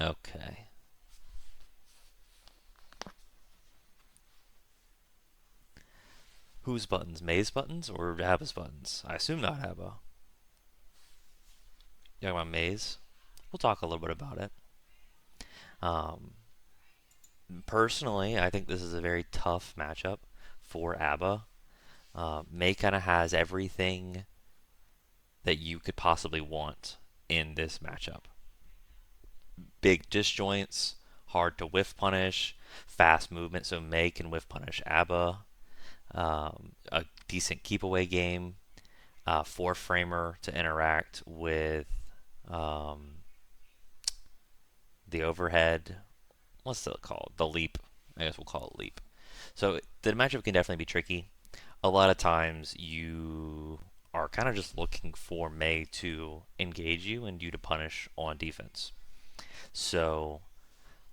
Okay. Whose buttons? May's buttons or Abba's buttons? I assume not Abba. You talking about May's? We'll talk a little bit about it. Um, Personally, I think this is a very tough matchup for Abba. May kind of has everything that you could possibly want in this matchup. Big disjoints, hard to whiff punish, fast movement, so May can whiff punish Abba. A decent keep away game, four framer to interact with um, the overhead. What's it called? The leap. I guess we'll call it leap. So the matchup can definitely be tricky. A lot of times you are kind of just looking for May to engage you and you to punish on defense. So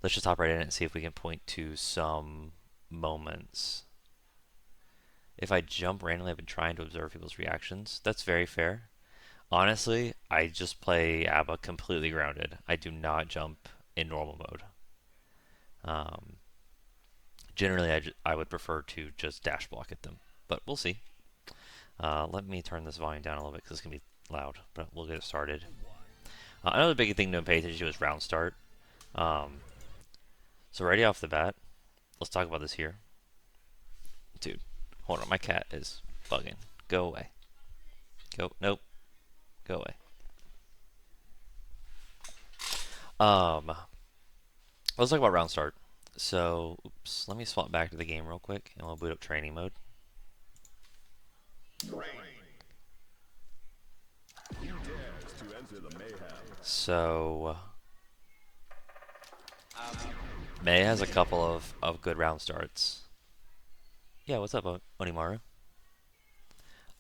let's just hop right in and see if we can point to some moments. If I jump randomly, I've been trying to observe people's reactions. That's very fair. Honestly, I just play ABBA completely grounded. I do not jump in normal mode. Um, Generally, I would prefer to just dash block at them, but we'll see. Let me turn this volume down a little bit because it's going to be loud, but we'll get it started. Another big thing to pay attention to is round start. So right off the bat, let's talk about this here. Dude, hold on, my cat is bugging. Go away. Go, nope. Go away. Let's talk about round start. So, oops, let me swap back to the game real quick, and we'll boot up training mode. So, May has a couple of good round starts. Yeah, what's up, Onimaru?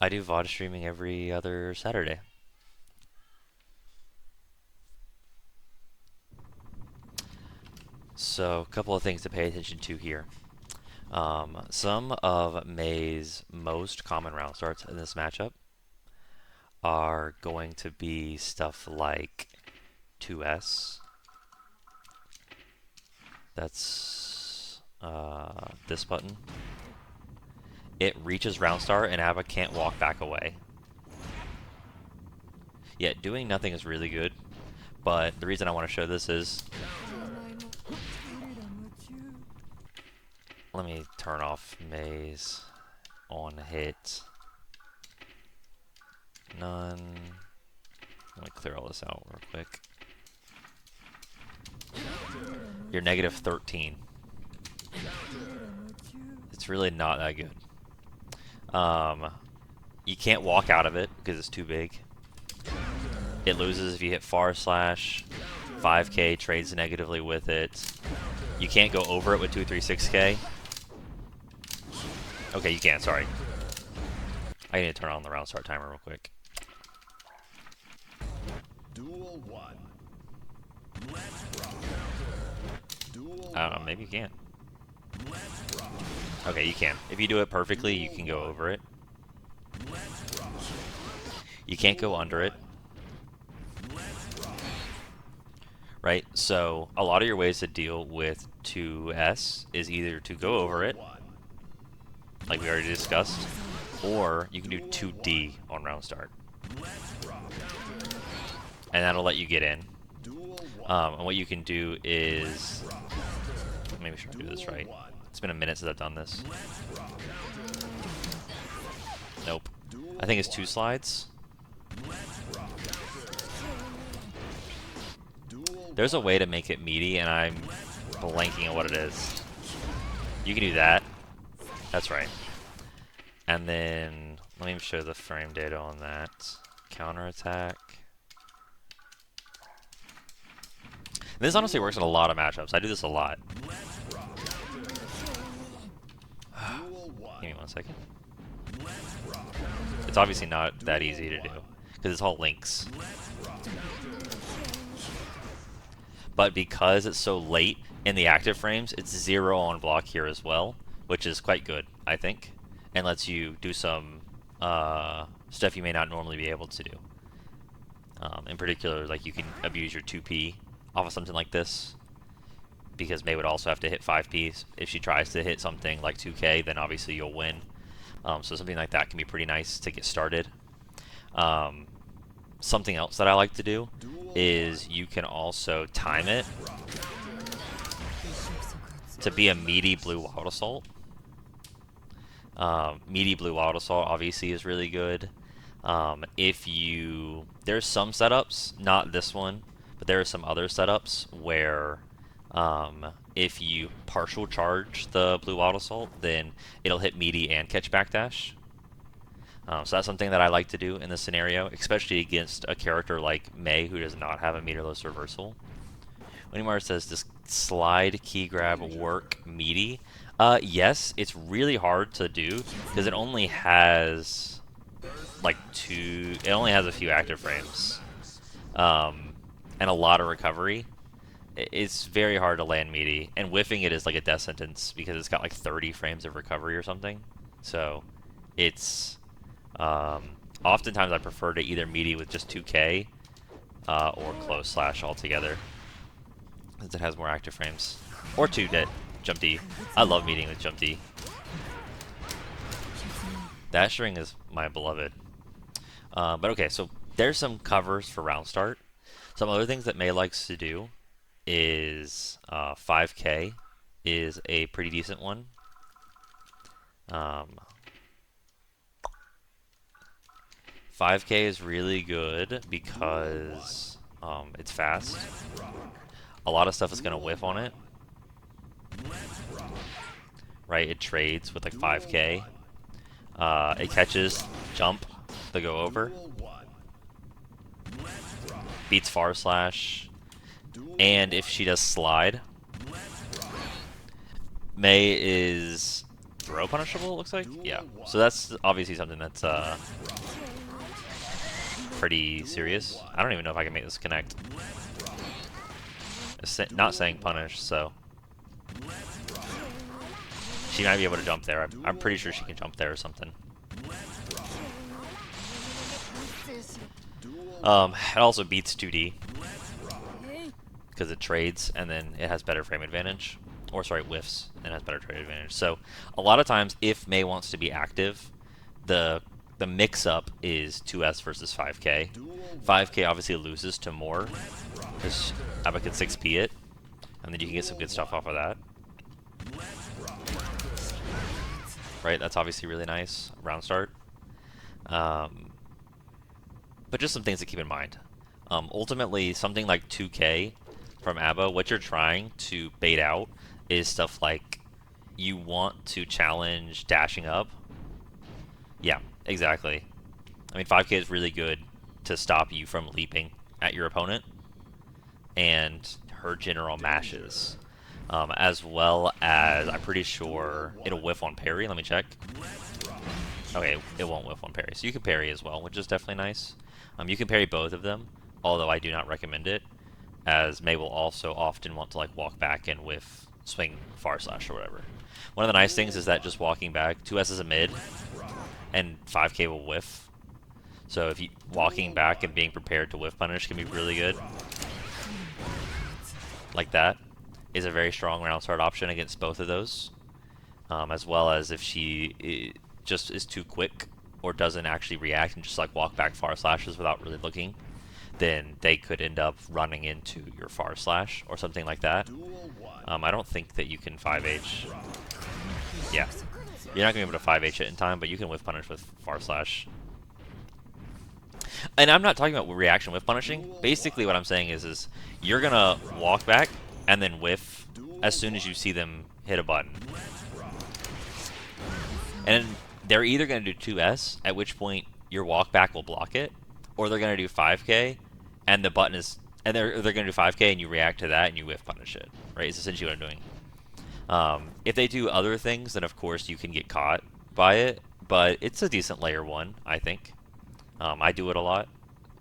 I do VOD streaming every other Saturday. So, a couple of things to pay attention to here. Some of May's most common round starts in this matchup are going to be stuff like 2S. That's this button. It reaches round start and Abba can't walk back away. Yeah, doing nothing is really good, but the reason I want to show this is... Let me turn off May's on hit. None. Let me clear all this out real quick. You're negative 13. It's really not that good. You can't walk out of it because it's too big. It loses if you hit far slash. 5k trades negatively with it. You can't go over it with 236k. Okay, you can, sorry. I need to turn on the round start timer real quick. Duel 1. I don't know, maybe you can. Okay, you can. If you do it perfectly, you can go over it. You can't go under it. Right? So, a lot of your ways to deal with 2S is either to go over it, like we already discussed, or you can do 2D on round start. And that'll let you get in. And what you can do is... Let me make sure I do this right. It's been a minute since I've done this. Nope. I think it's 2 slides. There's a way to make it meaty, and I'm blanking on what it is. You can do that. That's right. And then, let me show the frame data on that. Counterattack. This honestly works in a lot of matchups. I do this a lot. Give me 1 second. It's obviously not that easy to do, because it's all links. But because it's so late in the active frames, it's 0 on block here as well, which is quite good, I think, and lets you do some stuff you may not normally be able to do. In particular, like you can abuse your 2P off of something like this, because Mei would also have to hit 5p. If she tries to hit something like 2k, then obviously you'll win. So something like that can be pretty nice to get started. Something else that I like to do is you can also time it to be a meaty blue Wild Assault. Meaty blue Wild Assault obviously is really good. There's some setups, not this one, but there are some other setups where if you partial charge the blue Wild Assault, then it'll hit meaty and catch backdash. So that's something that I like to do in this scenario, especially against a character like Mei who does not have a meterless reversal. Winimar says, does slide key grab work meaty? Yes, it's really hard to do because it only has it only has a few active frames, and a lot of recovery. It's very hard to land meaty, and whiffing it is like a death sentence because it's got like 30 frames of recovery or something. So it's oftentimes I prefer to either meaty with just 2k or close slash altogether, since it has more active frames. Or 2 dead jump D. I love meeting with jump D. Dash ring is my beloved. But okay, so there's some covers for round start. Some other things that Mei likes to do is 5k is a pretty decent one. 5k is really good because it's fast. A lot of stuff is going to whiff on it. Right, it trades with like 5k. It catches jump to go over. Beats far slash. And if she does slide, Mei is throw punishable, it looks like? Yeah. So that's obviously something that's pretty serious. I don't even know if I can make this connect. It's not saying punish, so she might be able to jump there. I'm pretty sure she can jump there or something. It also beats 2D because it trades and then it has better frame advantage. Or sorry, whiffs and has better trade advantage. So a lot of times if Mei wants to be active, the mix-up is 2S versus 5k. 5k obviously loses to more because Abba can 6p it, and then you can get some good stuff off of that. Right, that's obviously really nice. Round start. But just some things to keep in mind. Ultimately, something like 2k from ABBA, what you're trying to bait out is stuff like you want to challenge dashing up. Yeah, exactly. I mean, 5k is really good to stop you from leaping at your opponent and her general mashes. As well as, I'm pretty sure it'll whiff on parry. Let me check. Okay, it won't whiff on parry. So you can parry as well, which is definitely nice. You can parry both of them, although I do not recommend it, as Mei will also often want to like walk back and whiff swing far slash or whatever. One of the nice things is that just walking back, 2S is a mid, and 5k will whiff. So if you walking back and being prepared to whiff punish can be really good. Like that is a very strong round start option against both of those. As well as if she just is too quick or doesn't actually react and just like walk back far slashes without really looking, then they could end up running into your far slash or something like that. I don't think that you can 5H. Yeah. You're not going to be able to 5H it in time, but you can whiff punish with far slash. And I'm not talking about reaction whiff punishing. Basically what I'm saying is you're going to walk back and then whiff as soon as you see them hit a button. And they're either going to do 2S, at which point your walk back will block it, or they're going to do 5k and the button is, and they're going to do 5k and you react to that and you whiff punish it, right? It's essentially what I'm doing. If they do other things, then of course you can get caught by it, but it's a decent layer 1, I think. I do it a lot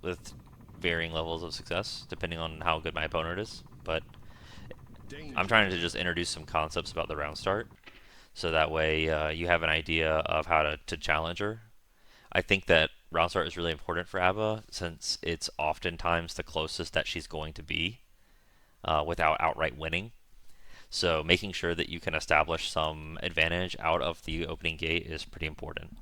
with varying levels of success, depending on how good my opponent is, but I'm trying to just introduce some concepts about the round start, so that way you have an idea of how to challenge her. I think that round start is really important for ABBA, since it's oftentimes the closest that she's going to be without outright winning. So making sure that you can establish some advantage out of the opening gate is pretty important.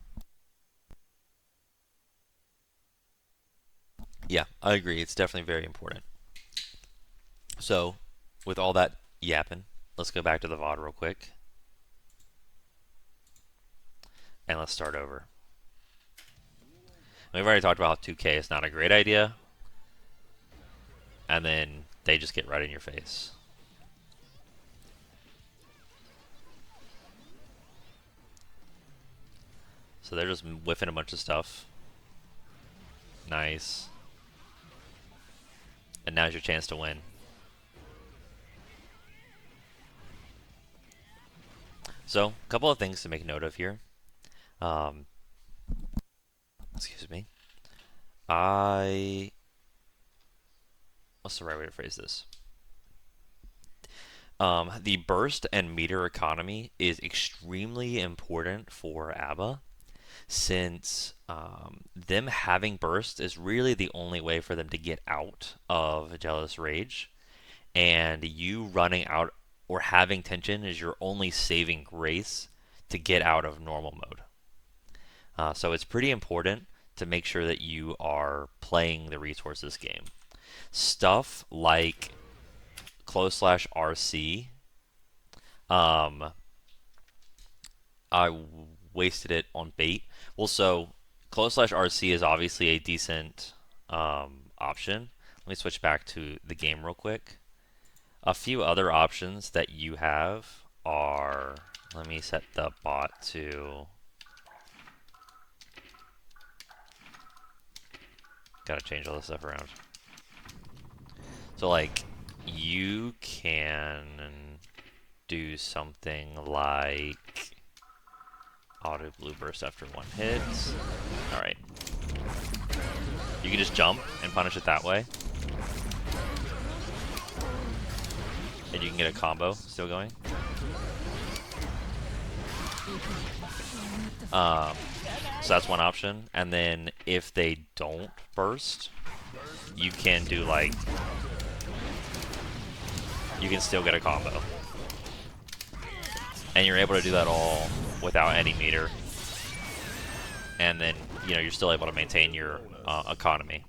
Yeah, I agree. It's definitely very important. So, with all that yapping, let's go back to the VOD real quick and let's start over. We've already talked about how 2K is not a great idea, and then they just get right in your face. So they're just whiffing a bunch of stuff. Nice. And now's your chance to win. So, a couple of things to make note of here. Excuse me. What's the right way to phrase this? The burst and meter economy is extremely important for ABBA, since them having burst is really the only way for them to get out of Jealous Rage, and you running out or having tension is your only saving grace to get out of normal mode. So it's pretty important to make sure that you are playing the resources game. Stuff like close/RC, I wasted it on bait. Well, so close/RC is obviously a decent option. Let me switch back to the game real quick. A few other options that you have are, let me set the bot to, gotta change all this stuff around. So like, you can do something like auto blue burst after one hit. Alright. You can just jump and punish it that way. And you can get a combo still going. So that's one option. And then if they don't burst, you can do like, you can still get a combo. And you're able to do that all without any meter. And then, you're still able to maintain your economy.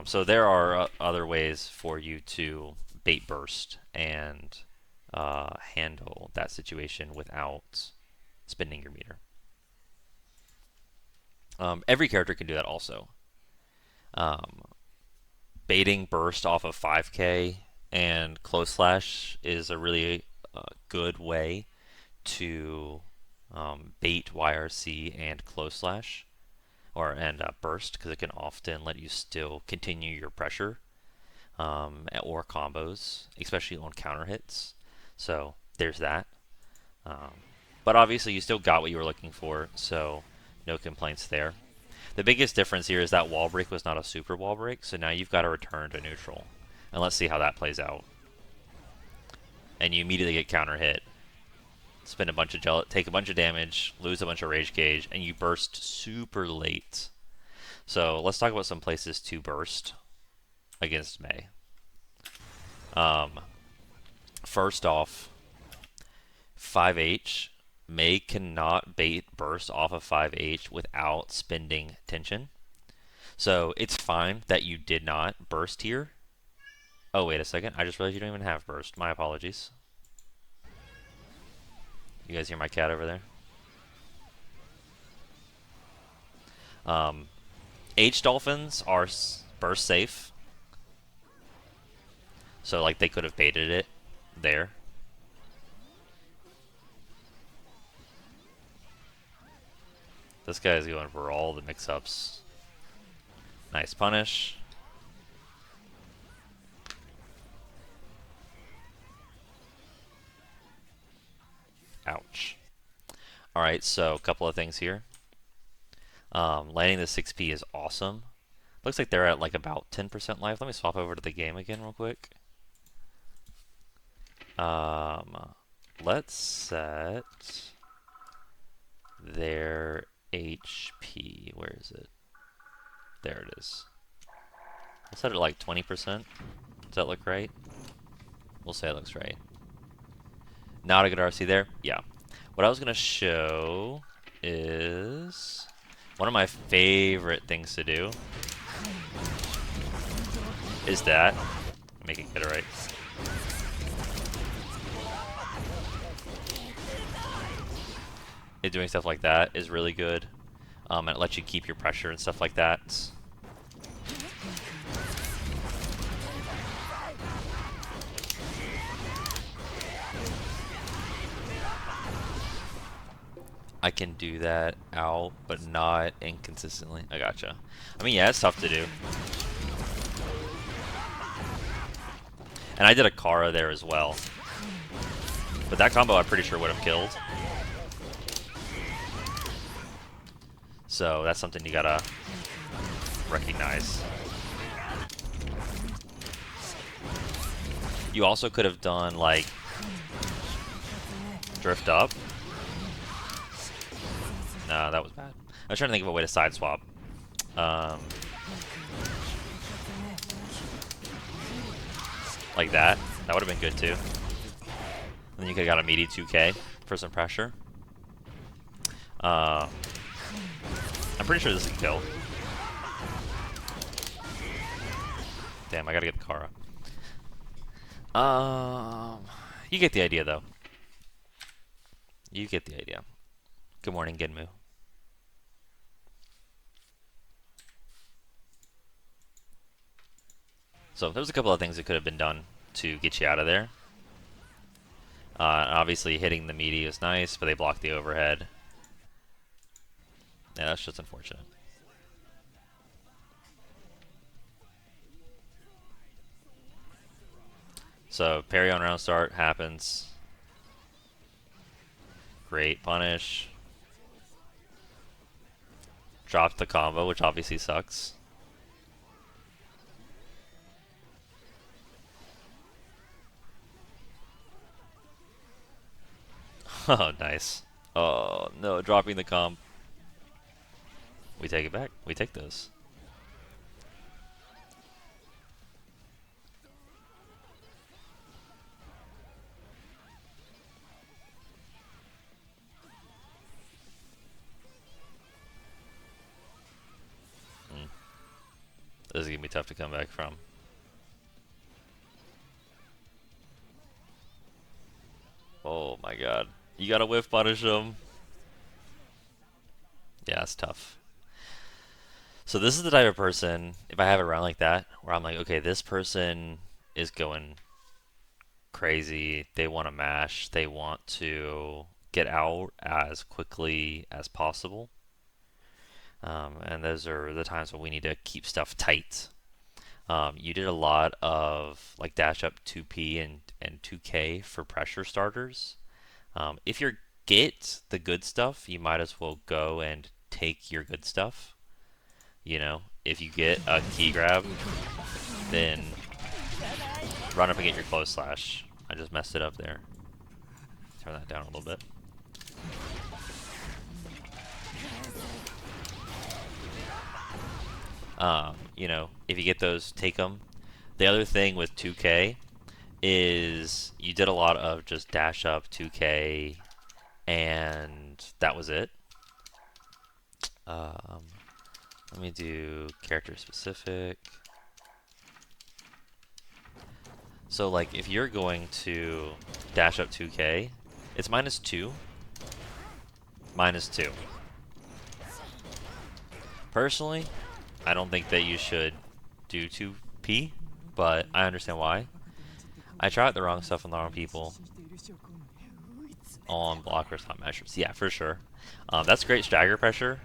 So there are other ways for you to bait burst and handle that situation without spending your meter. Every character can do that also. Baiting burst off of 5k and close slash is a really good way to bait YRC and close slash and burst, because it can often let you still continue your pressure or combos, especially on counter hits. So there's that. But obviously you still got what you were looking for, so no complaints there. The biggest difference here is that wall break was not a super wall break, so now you've got to return to neutral. And let's see how that plays out. And you immediately get counter hit. Spend a bunch of take a bunch of damage, lose a bunch of rage gauge, and you burst super late. So let's talk about some places to burst against Mei. First off, 5H. Mei cannot bait burst off of 5H without spending tension. So it's fine that you did not burst here. Oh, wait a second. I just realized you don't even have burst. My apologies. You guys hear my cat over there? H-Dolphins are burst safe. So, like, they could have baited it there. This guy is going for all the mix-ups. Nice punish. Ouch. Alright, so a couple of things here. Landing the 6P is awesome. Looks like they're at like about 10% life. Let me swap over to the game again real quick. Let's set their HP. Where is it? There it is. Let's set it like 20% Does that look right? We'll say it looks right. Not a good RC there? Yeah. What I was going to show is one of my favorite things to do is that. Make it get it right. Doing stuff like that is really good. And it lets you keep your pressure and stuff like that. I can do that out, but not inconsistently. I gotcha. I mean, yeah, it's tough to do. And I did a Kara there as well. But that combo I'm pretty sure would have killed. So that's something you gotta recognize. You also could have done like drift up. No, that was bad. I was trying to think of a way to side swap. Like that. That would have been good too. And then you could have got a meaty 2K for some pressure. I'm pretty sure this is a kill. Damn, I gotta get the Kara. You get the idea though. You get the idea. Good morning, Genmu. So there's a couple of things that could have been done to get you out of there. Obviously hitting the meaty is nice, but they block the overhead. Yeah, that's just unfortunate. So parry on round start happens. Great punish. Dropped the combo, which obviously sucks. Oh, nice. Oh, no, dropping the comp. We take it back. We take those. This is going to be tough to come back from. Oh my god. You gotta whiff punish him. Yeah, it's tough. So this is the type of person, if I have a round like that, where I'm like, okay, this person is going crazy. They want to mash. They want to get out as quickly as possible. And those are the times when we need to keep stuff tight. You did a lot of like dash up 2P and 2K for pressure starters. If you get the good stuff, you might as well go and take your good stuff. You know, if you get a key grab, then run up and get your close slash. I just messed it up there. Turn that down a little bit. You know, if you get those, take them. The other thing with 2K is you did a lot of just dash up 2K, and that was it. Let me do character specific. So like if you're going to dash up 2K, it's -2. -2. Personally, I don't think that you should do 2P, but I understand why. I tried the wrong stuff on the wrong people. On blockers, not measures. Yeah, for sure. That's great stagger pressure.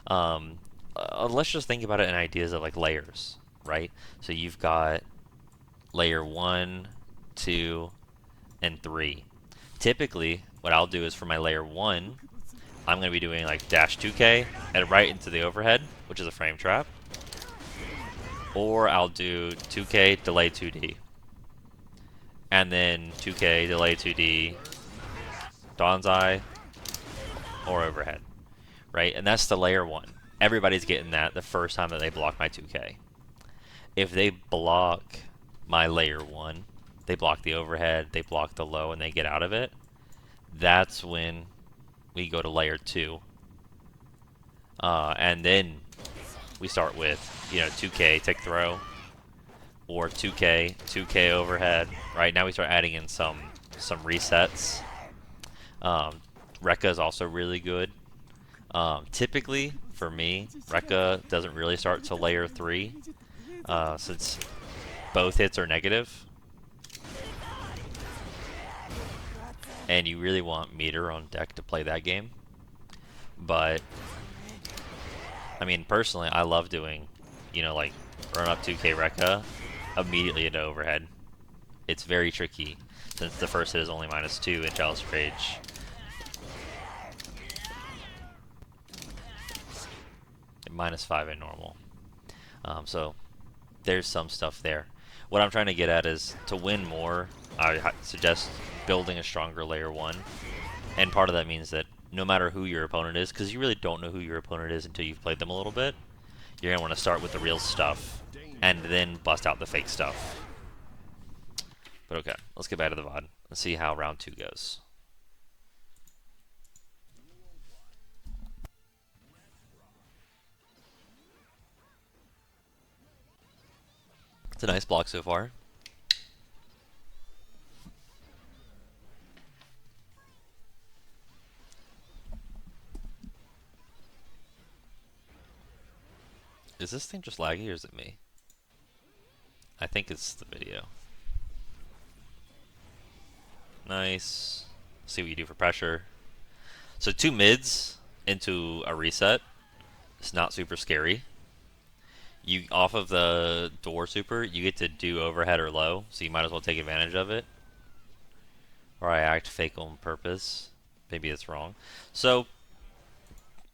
Let's just think about it in ideas of like layers, right? So you've got layer 1, 2, and 3. Typically, what I'll do is for my layer 1, I'm going to be doing like dash 2K and right into the overhead, which is a frame trap. Or I'll do 2K, delay 2D. And then 2K, delay 2D, Dawn's Eye, or overhead. Right? And that's the layer 1. Everybody's getting that the first time that they block my 2K. If they block my layer 1, they block the overhead, they block the low, and they get out of it. That's when we go to layer 2. And then we start with, 2K, take throw, or 2K, 2K overhead. Right now we start adding in some resets. Rekka is also really good. Typically, for me, Rekka doesn't really start till layer 3, since both hits are negative. And you really want meter on deck to play that game. But, I mean, personally, I love doing, like, run up 2K Rekka immediately into overhead. It's very tricky, since the first hit is only -2 in Jealous Rage. And -5 in normal. So, there's some stuff there. What I'm trying to get at is, to win more, I suggest building a stronger layer 1. And part of that means that no matter who your opponent is, because you really don't know who your opponent is until you've played them a little bit, you're going to want to start with the real stuff and then bust out the fake stuff. But okay, let's get back to the VOD and see how round 2 goes. It's a nice block so far. Is this thing just laggy or is it me? I think it's the video. Nice. See what you do for pressure. So 2 mids into a reset. It's not super scary. You off of the door super, you get to do overhead or low, so you might as well take advantage of it. Or I act fake on purpose. Maybe it's wrong. So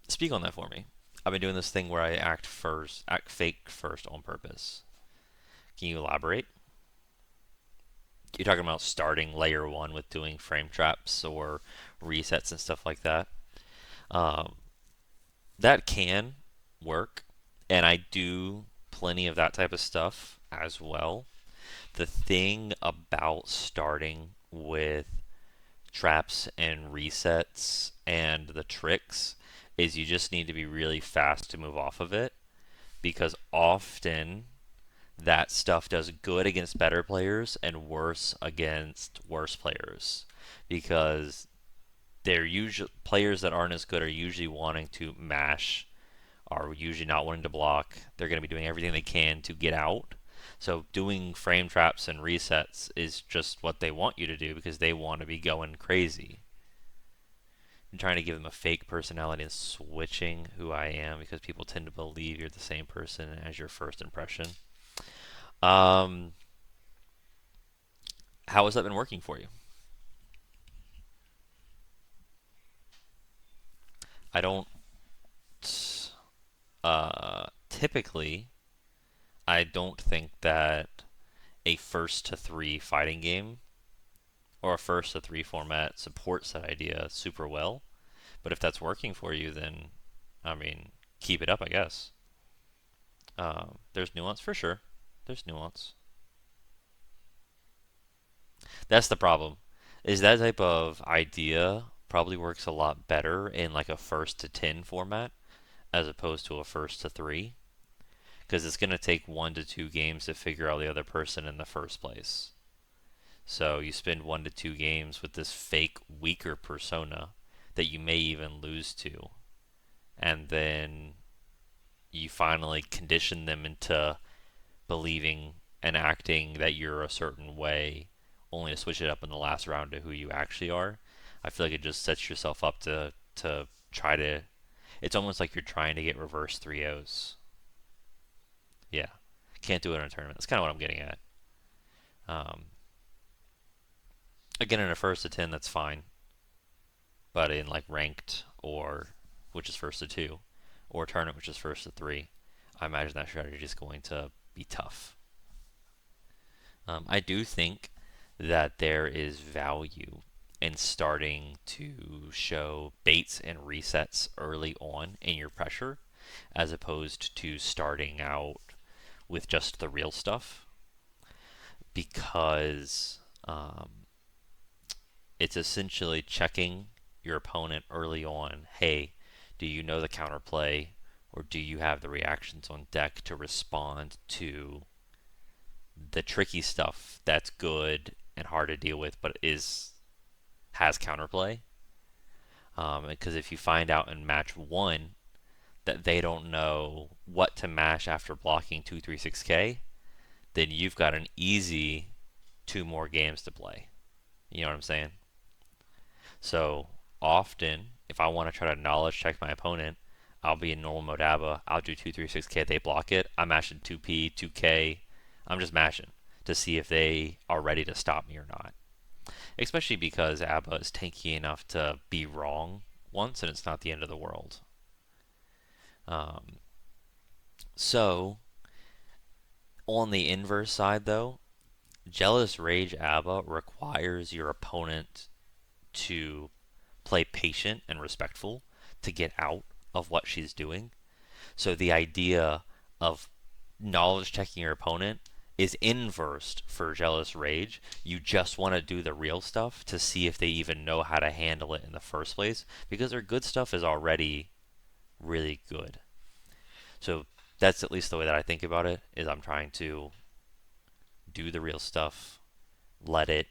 speak on that for me. I've been doing this thing where I act fake first on purpose. Can you elaborate? You're talking about starting layer 1 with doing frame traps or resets and stuff like that. That can work, and I do plenty of that type of stuff as well. The thing about starting with traps and resets and the tricks is you just need to be really fast to move off of it, because often that stuff does good against better players and worse against worse players, because they're usually players that aren't as good are usually wanting to mash, are usually not wanting to block. They're going to be doing everything they can to get out. So doing frame traps and resets is just what they want you to do, because they want to be going crazy. I'm trying to give them a fake personality and switching who I am, because people tend to believe you're the same person as your first impression. How has that been working for you? I don't typically, I don't think that a first to 3 fighting game or a first to 3 format supports that idea super well. But if that's working for you, then, I mean, keep it up, I guess. There's nuance for sure. There's nuance. That's the problem. Is that type of idea probably works a lot better in like a first to 10 format as opposed to a first to 3, because it's going to take 1 to 2 games to figure out the other person in the first place. So you spend 1 to 2 games with this fake weaker persona that you may even lose to, and then you finally condition them into believing and acting that you're a certain way, only to switch it up in the last round to who you actually are. I feel like it just sets yourself up to try to. It's almost like you're trying to get reverse 3-0s. Yeah, can't do it in a tournament. That's kind of what I'm getting at. Again, in a first to 10, that's fine. But in like ranked, or which is first to 2, or tournament, which is first to 3, I imagine that strategy is going to be tough. I do think that there is value in starting to show baits and resets early on in your pressure, as opposed to starting out with just the real stuff. because it's essentially checking your opponent early on. Hey, do you know the counterplay, or do you have the reactions on deck to respond to the tricky stuff that's good and hard to deal with, but has counterplay? Because if you find out in match one that they don't know what to mash after blocking 236K, then you've got an easy two more games to play. You know what I'm saying? So often, if I want to try to knowledge check my opponent, I'll be in normal mode ABBA. I'll do 236K. They block it. I'm mashing 2P, 2K. I'm just mashing to see if they are ready to stop me or not. Especially because ABBA is tanky enough to be wrong once, and it's not the end of the world. Um, so, on the inverse side, though, Jealous Rage ABBA requires your opponent to play patient and respectful to get out of what she's doing. So the idea of knowledge checking your opponent is inversed for Jealous Rage. You just want to do the real stuff to see if they even know how to handle it in the first place, because their good stuff is already really good. So that's at least the way that I think about it, is I'm trying to do the real stuff, let it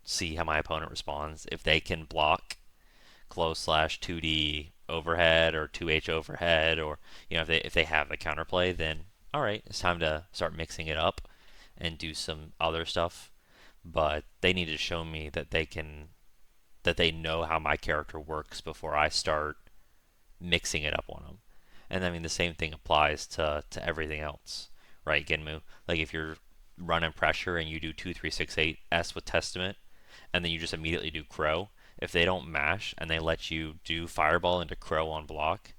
see how my opponent responds. If they can block close slash 2D overhead or 2H overhead, or if they have the counterplay, then all right, it's time to start mixing it up and do some other stuff. But they need to show me that they know how my character works before I start mixing it up on them. And I mean, the same thing applies to everything else, right, Genmu? Like if you're running pressure and you do 2368S with Testament, and then you just immediately do Crow, if they don't mash and they let you do Fireball into Crow on block,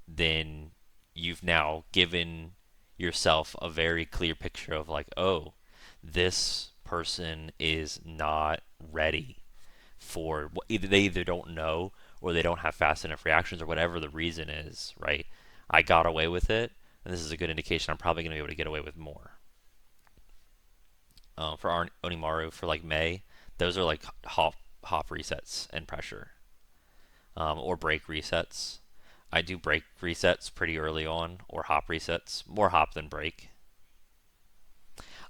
then you've now given yourself a very clear picture of like, oh, this person is not ready for either they either don't know or they don't have fast enough reactions or whatever the reason is, right? I got away with it, and this is a good indication I'm probably going to be able to get away with more. For Onimaru, for like May, those are like hop resets and pressure, or break resets. I do break resets pretty early on, or hop resets, more hop than break.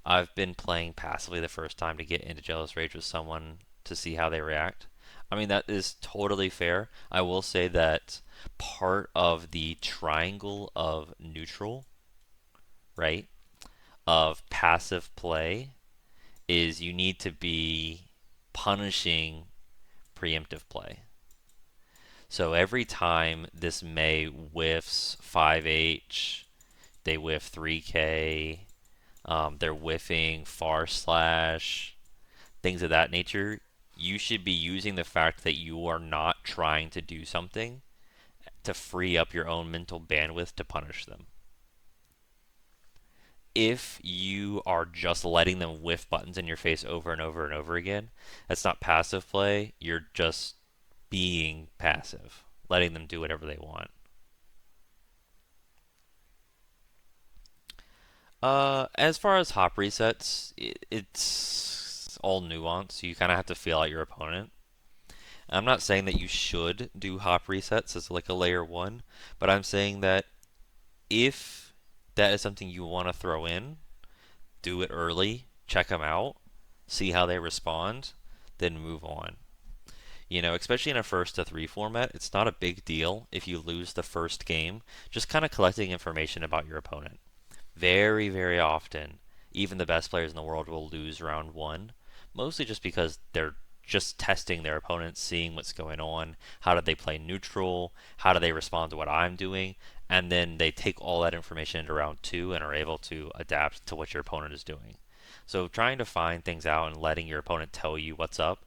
I've been playing passively the first time to get into Jealous Rage with someone to see how they react. I mean, that is totally fair. I will say that part of the triangle of neutral, right, of passive play is you need to be punishing preemptive play. So every time this May whiffs 5H, they whiff 3K, they're whiffing far slash, things of that nature, you should be using the fact that you are not trying to do something to free up your own mental bandwidth to punish them. If you are just letting them whiff buttons in your face over and over and over again, that's not passive play. You're just being passive, letting them do whatever they want. As far as hop resets, it's all nuance. You kind of have to feel out your opponent. I'm not saying that you should do hop resets as like a layer one, but I'm saying that if that is something you want to throw in, do it early, check them out, see how they respond, then move on. Especially in a first to three format, it's not a big deal if you lose the first game, just kind of collecting information about your opponent. Very, very often, even the best players in the world will lose round one, mostly just because they're just testing their opponents, seeing what's going on, how do they play neutral, how do they respond to what I'm doing, and then they take all that information into round two and are able to adapt to what your opponent is doing. So trying to find things out and letting your opponent tell you what's up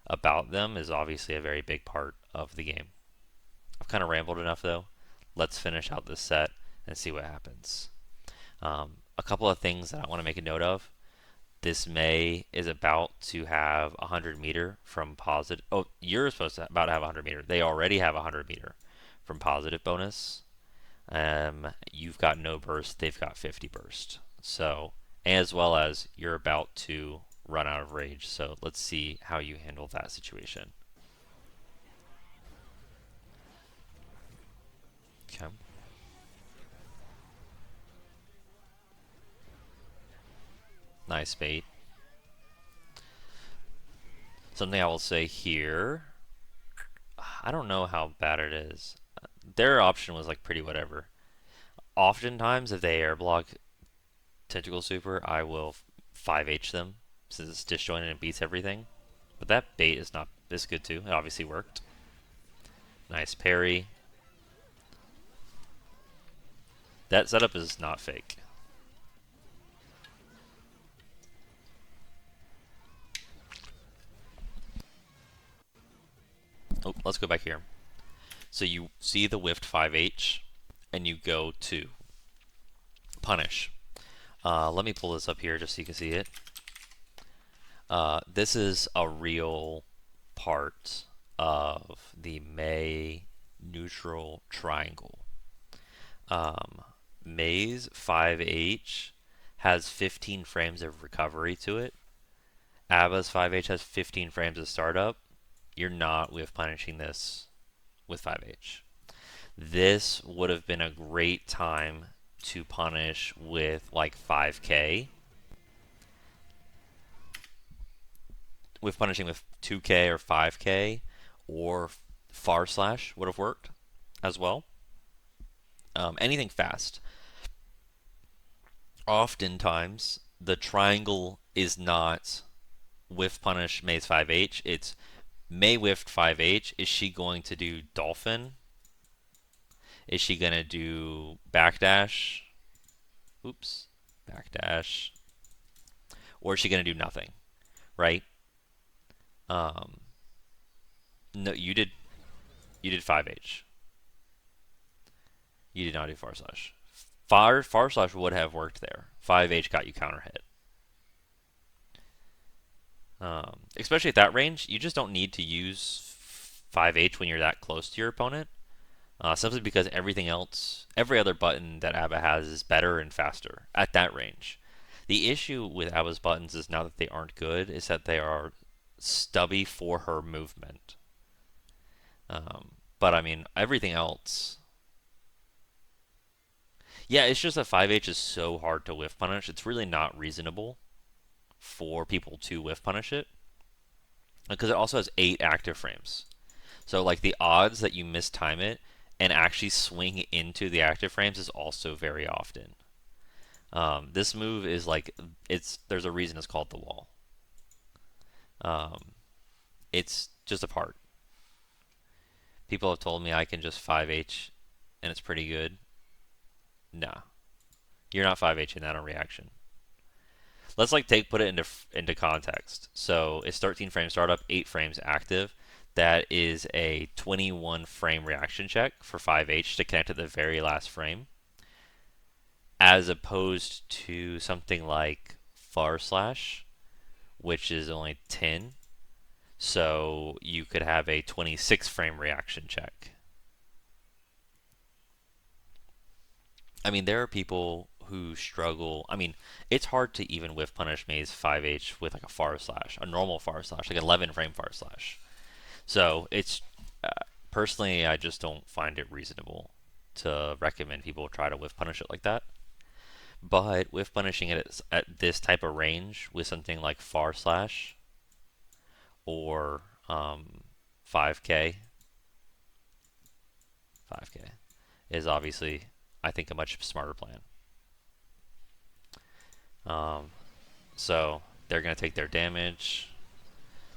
about them is obviously a very big part of the game. I've kind of rambled enough though. Let's finish out this set and see what happens. A couple of things that I want to make a note of. This May is about to have 100 meter from positive. Oh, you're supposed to about to have 100 meter. They already have 100 meter from positive bonus. You've got no burst. They've got 50 burst. So as well as you're about to run out of rage. So let's see how you handle that situation. Okay. Nice bait. Something I will say here, I don't know how bad it is. Their option was like pretty whatever. Oftentimes, if they airblock Tentacle Super, I will 5H them since it's disjointed and beats everything. But that bait is not this good too. It obviously worked. Nice parry. That setup is not fake. Oh, let's go back here. So you see the whiffed 5H, and you go to punish. Let me pull this up here just so you can see it. This is a real part of the May neutral triangle. May's 5H has 15 frames of recovery to it. ABBA's 5H has 15 frames of startup. You're not with punishing this with 5H. This would have been a great time to punish with like 5K. With punishing with 2K or 5K or far slash would have worked as well. Anything fast. Oftentimes, the triangle is not whiff punish May's 5H. It's May whiffed 5H. Is she going to do dolphin? Is she going to do backdash? Oops. Backdash. Or is she going to do nothing? Right? No, you did 5H. You did not do far slash. Far slash would have worked there. 5H got you counter hit. Especially at that range, you just don't need to use 5H when you're that close to your opponent. Simply because everything else, every other button that ABBA has is better and faster at that range. The issue with ABBA's buttons is not that they aren't good, is that they are stubby for her movement. But I mean, everything else. Yeah, it's just that 5H is so hard to whiff punish. It's really not reasonable for people to whiff punish it because it also has 8 active frames. So like the odds that you mistime it and actually swing into the active frames is also very often. This move is like there's a reason it's called the wall. It's just a part. People have told me I can just 5H and it's pretty good. Nah, you're not 5H in that on reaction. Let's like put it into context. So it's 13 frame startup, 8 frames active. That is a 21 frame reaction check for 5H to connect to the very last frame, as opposed to something like far slash, which is only 10. So you could have a 26 frame reaction check. I mean, there are people who struggle. I mean, it's hard to even whiff punish May's 5H with like a far slash, a normal far slash, like 11 frame far slash. So it's personally, I just don't find it reasonable to recommend people try to whiff punish it like that. But whiff punishing it at this type of range with something like far slash or 5K, 5K is obviously, I think, a much smarter plan. So they're going to take their damage.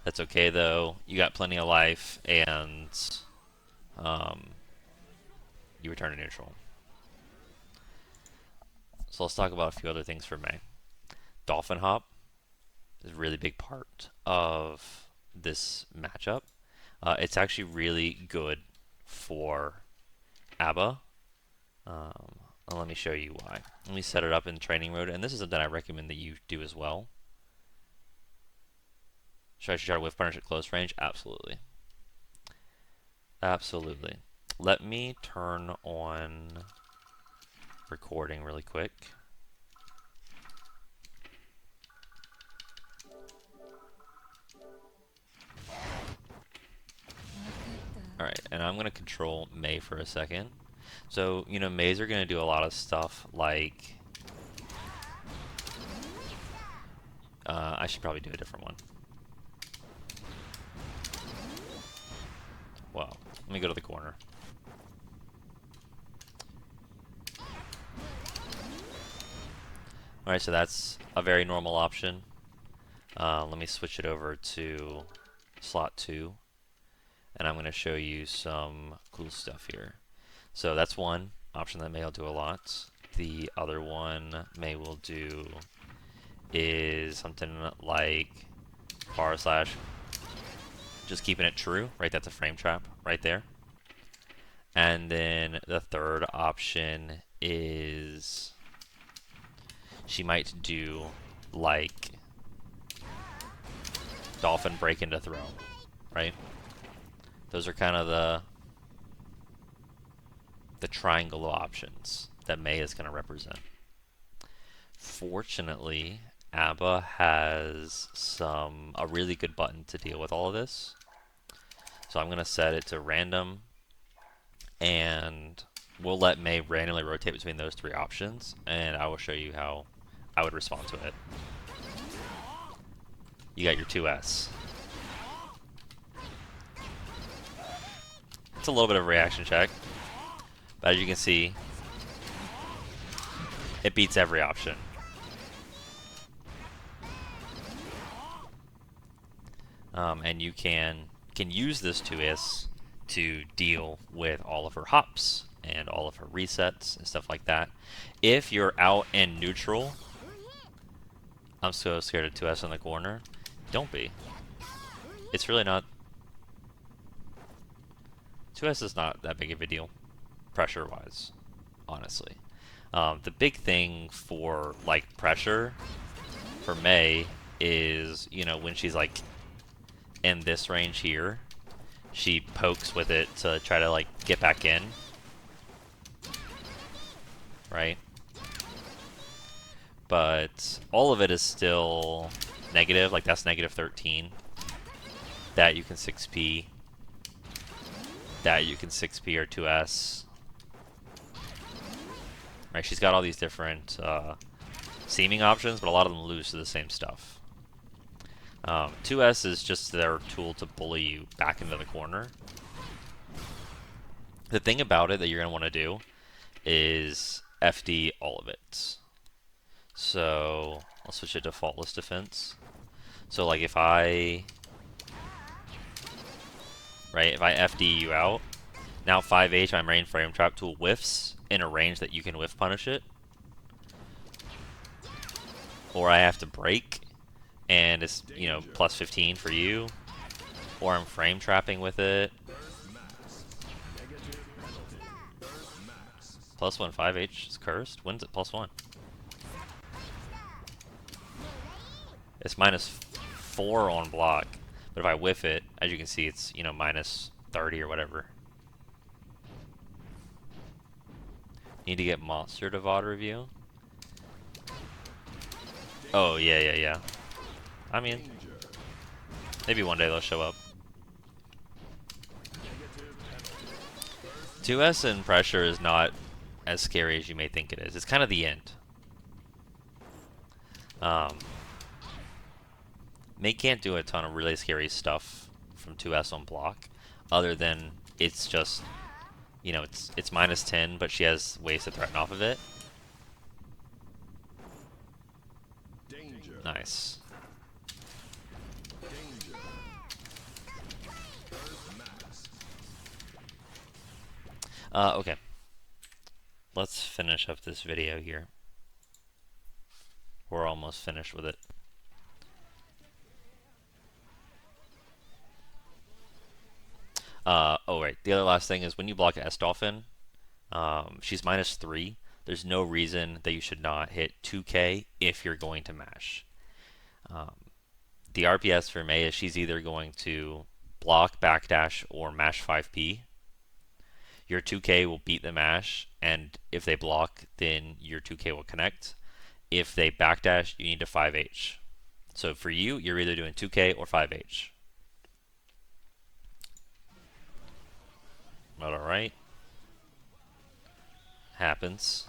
That's okay though. You got plenty of life, and you return to neutral. So let's talk about a few other things for May. Dolphin Hop is a really big part of this matchup. It's actually really good for ABBA. Let me show you why. Let me set it up in training mode, and this is something I recommend that you do as well. Should I try to whiff punish at close range? Absolutely. Absolutely. Let me turn on recording really quick. and I'm going to control Mei for a second. So, you know, Meis are going to do a lot of stuff like... I should probably do a different one. Well, let me go to the corner. Alright, so that's a very normal option. Let me switch it over to slot 2. And I'm going to show you some cool stuff here. So that's one option that Mei will do a lot. The other one Mei will do is something like bar slash, just keeping it true, right? That's a frame trap right there. And then the third option is she might do like dolphin break into throw, right? Those are kind of the triangle options that Mei is going to represent. Fortunately, ABBA has a really good button to deal with all of this. So I'm going to set it to random, and we'll let Mei randomly rotate between those three options, and I will show you how I would respond to it. You got your 2S. It's a little bit of a reaction check, but as you can see, it beats every option. And you can use this 2S to deal with all of her hops and all of her resets and stuff like that. If you're out in neutral, I'm so scared of 2S in the corner. Don't be. It's really not. 2S is not that big of a deal, pressure-wise, honestly. The big thing for like pressure for Mei is, you know, when she's like in this range here, she pokes with it to try to like get back in, right? But all of it is still negative, like that's negative 13. That you can 6P. That you can 6P or 2S. Right, she's got all these different seeming options, but a lot of them lose to the same stuff. 2S is just their tool to bully you back into the corner. The thing about it that you're going to want to do is FD all of it. So I'll switch it to faultless defense. So like if I FD you out, now 5H my main frame trap tool whiffs in a range that you can whiff punish it. Or I have to break and it's, you know, plus 15 for you. Or I'm frame trapping with it. Plus 1 5H is cursed. When's it plus 1? It's minus 4 on block. But if I whiff it, as you can see, it's, you know, minus 30 or whatever. Need to get monster to VOD review. Oh, yeah. I mean, maybe one day they'll show up. 2S and pressure is not as scary as you may think it is. It's kind of the end. Mei can't do a ton of really scary stuff from 2S on block, other than it's just, you know, it's minus 10, but she has ways to threaten off of it. Danger. Nice. Danger. Okay. Let's finish up this video here. We're almost finished with it. Oh, right. The other last thing is when you block S Dolphin, she's minus 3. There's no reason that you should not hit 2K if you're going to mash. The RPS for Mei is she's either going to block, backdash, or mash 5P. Your 2K will beat the mash, and if they block, then your 2K will connect. If they backdash, you need to 5H. So for you, you're either doing 2K or 5H. But alright. Happens.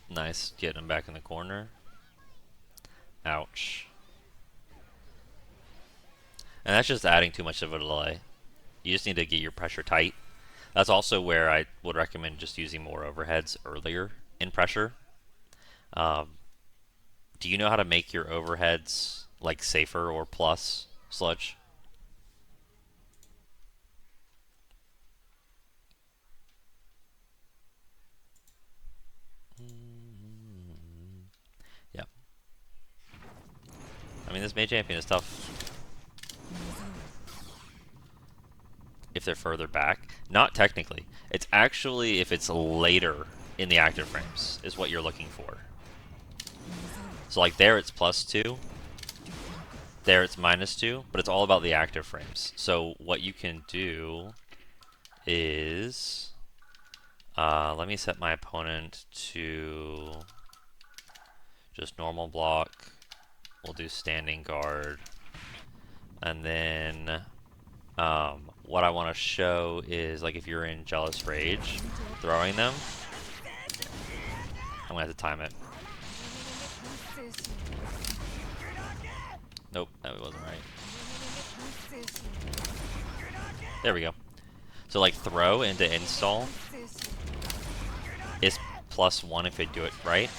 Nice. Get him back in the corner. Ouch. And that's just adding too much of a delay. You just need to get your pressure tight. That's also where I would recommend just using more overheads earlier in pressure. Um, do you know how to make your overheads like safer or plus, Sludge? Yeah. I mean, this Mage Champion is tough if they're further back. Not technically. It's actually if it's later in the active frames is what you're looking for. So like there it's +2, there it's -2, but it's all about the active frames. So what you can do is, let me set my opponent to just normal block. We'll do standing guard. And then what I want to show is like if you're in Jealous Rage, throwing them, I'm going to have to time it. Nope, that wasn't right. There we go. So like throw into install is +1 if you do it right.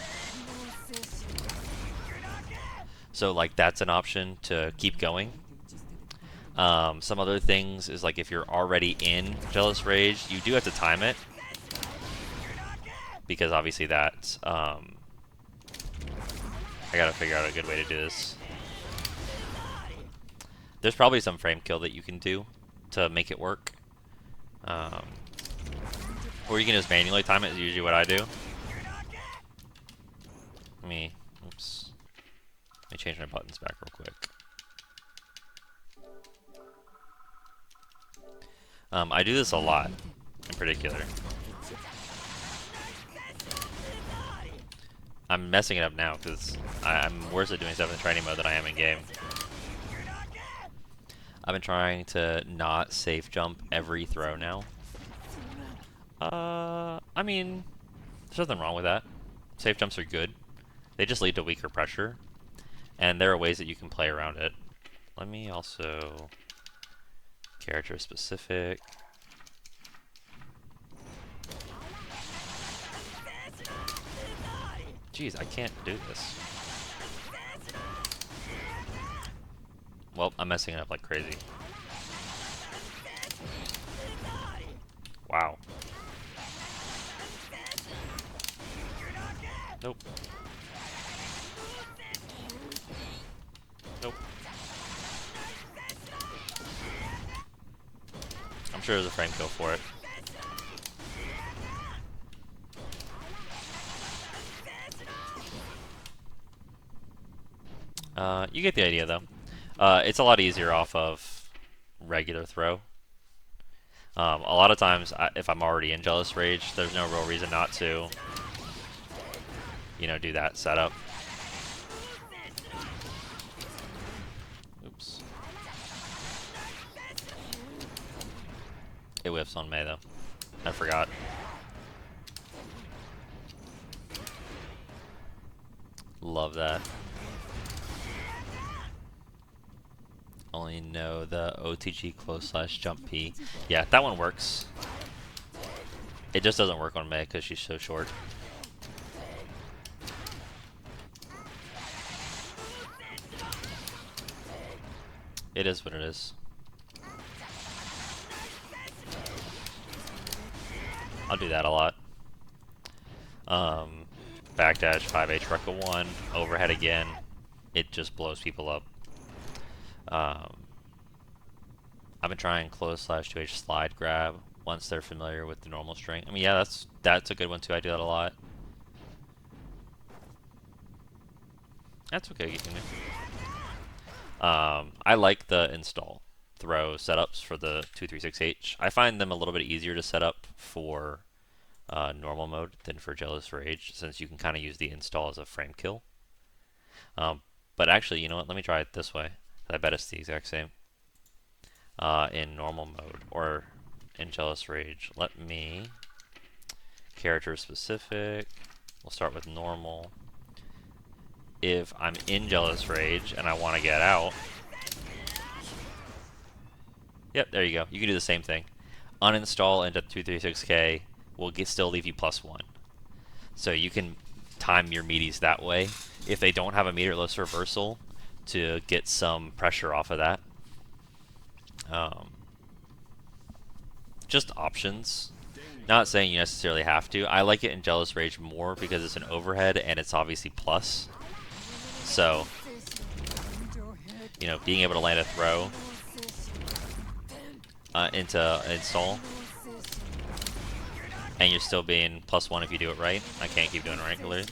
So like that's an option to keep going. Some other things is like if you're already in Jealous Rage, you do have to time it. Because obviously that, I gotta figure out a good way to do this. There's probably some frame kill that you can do to make it work. Or you can just manually time it, is usually what I do. Oops. Let me change my buttons back real quick. I do this a lot, in particular. I'm messing it up now because I'm worse at doing stuff in training mode than I am in game. I've been trying to not safe jump every throw now. I mean, there's nothing wrong with that. Safe jumps are good. They just lead to weaker pressure, and there are ways that you can play around it. Let me also character specific. Jeez, I can't do this. Well, I'm messing it up like crazy. Wow. Nope. Nope. I'm sure there's a frame kill for it. You get the idea, though. It's a lot easier off of regular throw. A lot of times, if I'm already in Jealous Rage, there's no real reason not to, do that setup. Oops. It whiffs on May, though. I forgot. Love that. Only know the OTG close / jump P. Yeah, that one works. It just doesn't work on May because she's so short. It is what it is. I'll do that a lot. Backdash 5H Rekka 1, overhead again. It just blows people up. I've been trying close / 2H slide grab once they're familiar with the normal string. I mean, yeah, that's a good one too. I do that a lot. That's okay, I like the install throw setups for the 236H. I find them a little bit easier to set up for normal mode than for Jealous Rage, since you can kind of use the install as a frame kill. Um, but actually, you know what? Let me try it this way. I bet it's the exact same in normal mode or in Jealous Rage. Let me character specific. We'll start with normal. If I'm in Jealous Rage and I want to get out, yep, there you go. You can do the same thing. Uninstall into 236K will still leave you +1. So you can time your meaties that way if they don't have a meterless reversal to get some pressure off of that. Just options. Not saying you necessarily have to. I like it in Jealous Rage more because it's an overhead and it's obviously plus. So, you know, being able to land a throw into install, and you're still being +1 if you do it right. I can't keep doing it regularly.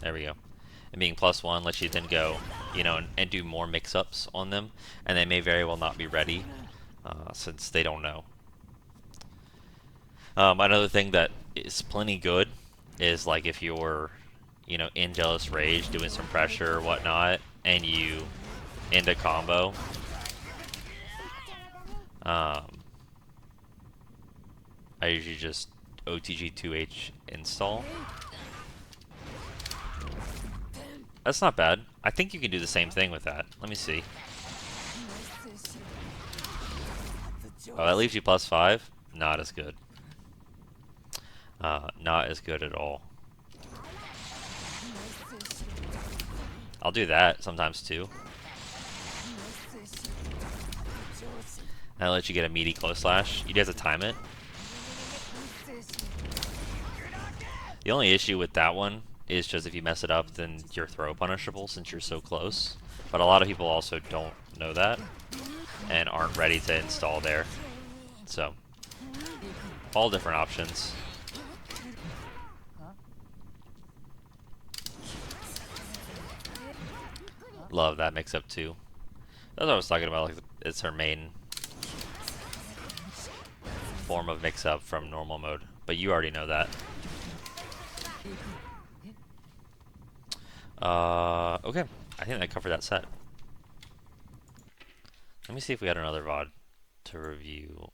There we go. And being +1 lets you then go, you know, and do more mix-ups on them, and they may very well not be ready since they don't know. Another thing that is plenty good is like if you're, you know, in Jealous Rage doing some pressure or whatnot, and you end a combo. I usually just OTG2H install. That's not bad. I think you can do the same thing with that. Let me see. Oh, that leaves you +5? Not as good. Not as good at all. I'll do that sometimes too. That'll let you get a meaty close slash. You do have to time it. The only issue with that one is just if you mess it up, then you're throw punishable since you're so close. But a lot of people also don't know that and aren't ready to install there. So, all different options. Love that mix-up too. That's what I was talking about. Like, it's her main form of mix-up from normal mode. But you already know that. Okay. I think I covered that set. Let me see if we had another VOD to review.